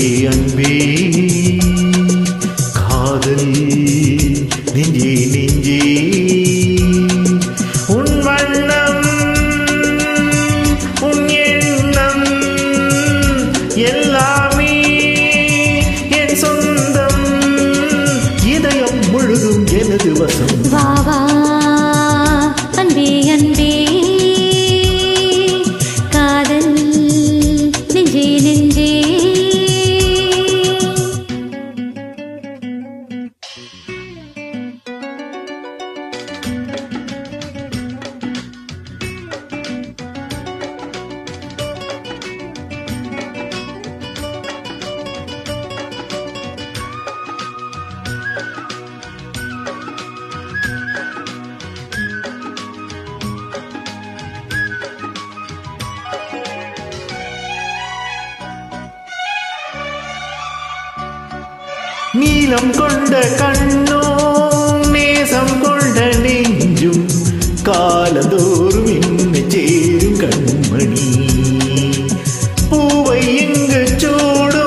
அன்பே காதல் நெஞ்சே நெஞ்சே உன் வண்ணம் உன் எண்ணம் எல்லாமே என் சொந்தம் இதயம் முழுதும் எனது வசம் வா வா அன்பே அன்பே காதல் நெஞ்சே நெஞ்சே நீலம் கொண்ட கண்ணோ நேசம் கொண்ட நெஞ்சும் காலந்தோறும் என்னை சேரும் கண்மணி பூவை எங்கு சூடோ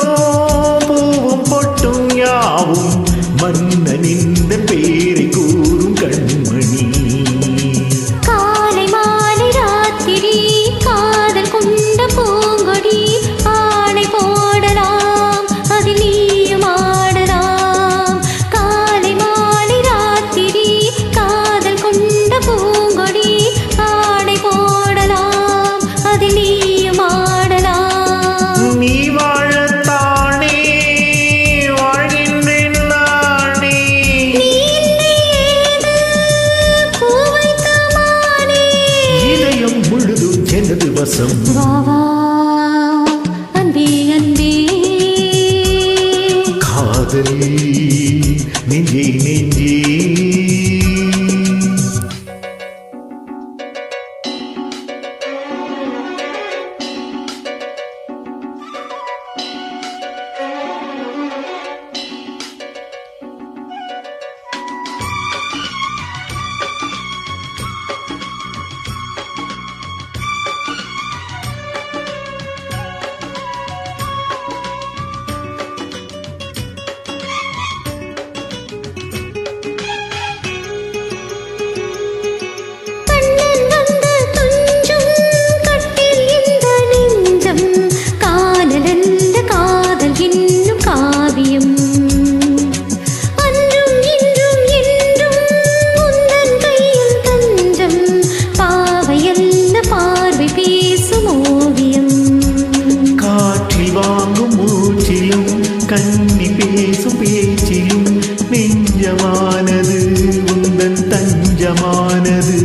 பூவும் பொட்டும் யாவும் மன்னனின் பேரை கூறும் கண்மணி காலை மாலை ராத்திரி காதல் கொண்ட பூங்கொடி ஆணை போடலாம் அதில் நீயும் ஆடலாம் காலை மாலை ராத்திரி காதல் கொண்ட பூங்கொடி ஆணை போடலாம் அதில் நீயும் ஆடலாம் நீ வாழத்தானே வாழ்கின்றேன் நானே நீ இல்லை பூவைத்த மானே இதயம் முழுதும் எனது வசம் வா வா அன்பே அன்பே காதல் நெஞ்சே நெஞ்சே கண்ணன் வந்து துஞ்சும் கட்டில் இந்த நெஞ்சம் காதலல்ல காதல் என்னும் காவியம் அன்றும் இன்றும் என்றும் உந்தன் கையில் தஞ்சம் பாவையல்ல பார்வை பேசும் ஓவியம் காற்றில் வாங்கும் மூச்சிலும் கண்ணி பேசும் பேச்சிலும் நெஞ்சமானது உந்தன் தஞ்சமானது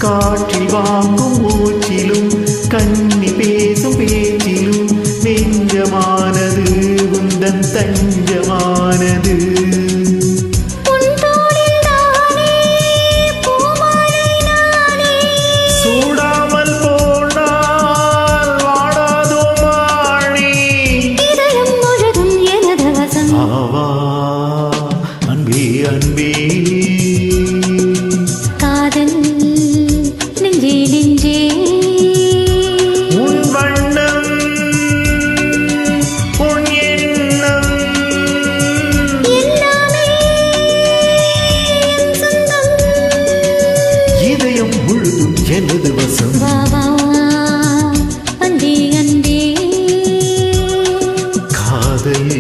காற்றில் வாங்கும் மூச்சிலும் கண்ணி பேசும் பேச்சிலும் நெஞ்சமானது உந்தன் தஞ்சமானது உன் தோளில் நானே பூமாலை நானே சூடாமல் போனால் வாடாதோ மாணி இதயம் முழுதும் எனது வசம் ஆவா அன்பே அன்பே காதல் நெஞ்சே நெஞ்சே உன் வண்ணம் உன் எண்ணம் எல்லாமே என் சொந்தம் இதயம் முழுதும் எனது வசம் வா வா அன்பே அன்பே காதல்